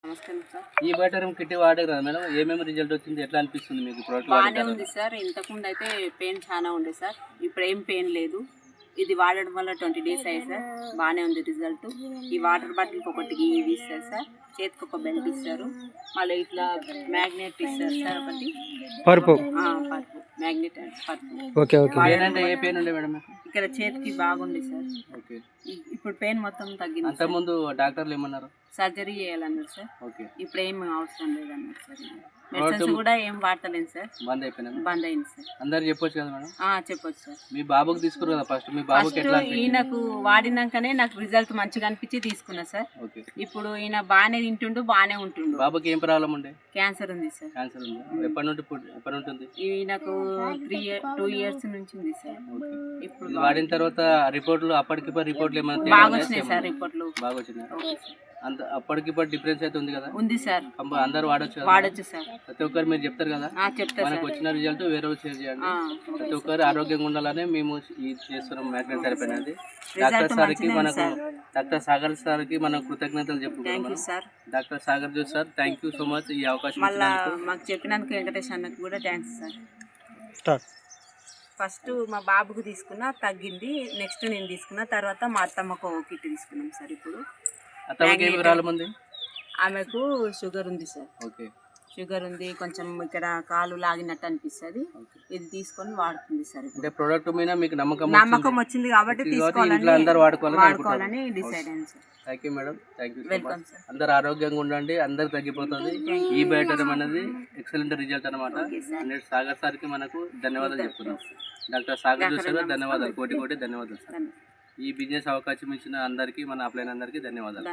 నమస్కారం సార్. ఈ బయోటెరమ్ కిట్ వాడారు కదా మేడం, ఏమేమి రిజల్ట్ వచ్చింది, ఎట్లా అనిపిస్తుంది మీకు ప్రోడక్ట్? బాగానే ఉంది సార్. ఇంతకుముందు అయితే పెయిన్ చాలా ఉండే సార్, ఇప్పుడు ఏం పెయిన్ లేదు. ఇది వాడడం వల్ల 20 days అయ్యాయి సార్. బాగానే ఉంది రిజల్ట్. ఈ వాటర్ బాటిల్కి ఒకటి ఇది ఇస్తారు సార్, చేతికి ఒక బెల్ట్ ఇస్తారు, మళ్ళీ ఇట్లా మ్యాగ్నెట్ ఇస్తారు సార్ ఒకటి, పరుపు మ్యాగ్నెట్ అండ్ పరుపు. Okay okay. అంటే ఏ పెయిన్ ఉండే మేడం? ఇక్కడ చేతికి బాగుంది సార్. ఓకే. ఇప్పుడు పెయిన్ మొత్తం తగ్గింది. అంత ముందు డాక్టర్లు ఏమన్నారు? సర్జరీ చేయాలన్నారు సార్. ఓకే. ఇప్పుడు ఏం అవసరం లేదన్నారు సార్. మెడిసిన్స్ కూడా ఏం వాడతలేదు సార్, బంద్ అయిపోయినా? బంద్ అయింది సార్. అందరు చెప్పొచ్చు కదా మేడం? చెప్పొచ్చు సార్. మీ బాబుకి తీసుకురు కదా ఫస్ట్, మీ బాబుకి ఎట్లా? ఈయనకు వాడినాకనే నాకు రిజల్ట్ మంచిగా అనిపించి తీసుకున్నా సార్. ఓకే. ఇప్పుడు ఈయన బాగానే తింటుండు, బాగానే ఉంటుండు. బాబుకి ఏం ప్రాబ్లం ఉండే? క్యాన్సర్ ఉంది సార్. క్యాన్సర్ ఉంది. ఎప్పటి ఉంటుంది? ఈయనకు 2 years నుంచి ఉంది సార్. ఇప్పుడు వాడిన తర్వాత రిపోర్ట్లు అప్పటికిప్పుడు రిపోర్ట్లు ఏమైనా బాగా వచ్చినాయి సార్. రిపోర్ట్లు బాగా వచ్చినాయి. అంత అప్పటికిప్పుడు డిఫరెన్స్ అయితే ఉంది కదా? ఉంది సార్. అందరు వాడచ్చు సార్. ప్రతి ఒక్కరు మీరు చెప్తారు కదా, మనకు వచ్చిన రిజల్ట్ వేరే షేర్ చేయండి. ప్రతి ఒక్కరు ఆరోగ్యంగా ఉండాలని మేము చేస్తున్నాం మ్యాగ్నెట్ థెరపీ అనేది. డాక్టర్ సాగర్ సార్కి మనం కృతజ్ఞతలు చెప్పుకుంటున్నాం. Doctor Sagar Joshi sir, thank you so much ఈ అవకాశం మాకు చెప్పినందుకు. వెంకటేష్ అన్నకు కూడా థ్యాంక్స్ సార్. ఫస్ట్ మా బాబుకు తీసుకున్నా, తగ్గింది. నెక్స్ట్ నేను తీసుకున్నా, తర్వాత మా అత్తమ్మకు కిట్ తీసుకున్నాం సార్. ఇప్పుడు ఆమెకు షుగర్ ఉంది సార్. ఓకే. షుగర్ ఉంది, కొంచెం ఇక్కడ కాలు లాగినట్టు అనిపిస్తుంది. ఇది తీసుకొని వాడుతుంది సార్. అంటే ప్రోడక్ట్ మీద మీకు నమ్మకం వచ్చింది కాబట్టి వాడుకోవాలని డిసైడ్ అయింది sir. Thank you madam, thank you. Welcome sir. అందరు ఆరోగ్యంగా ఉండండి, అందరు తగ్గిపోతుంది. ఈ బయోటెరమ్ అనేది ఎక్సలెంట్ రిజల్ట్ అనమాట. సాగర్ సార్కి మనకు ధన్యవాదాలు చెప్తున్నాం. డాక్టర్ సాగర్ జోషి సార్ ధన్యవాదాలు, కోటి ధన్యవాదాలు సార్. ఈ బిజినెస్ అవకాశం ఇచ్చిన అందరికీ, మన అప్లైన్ అందరికీ ధన్యవాదాలు.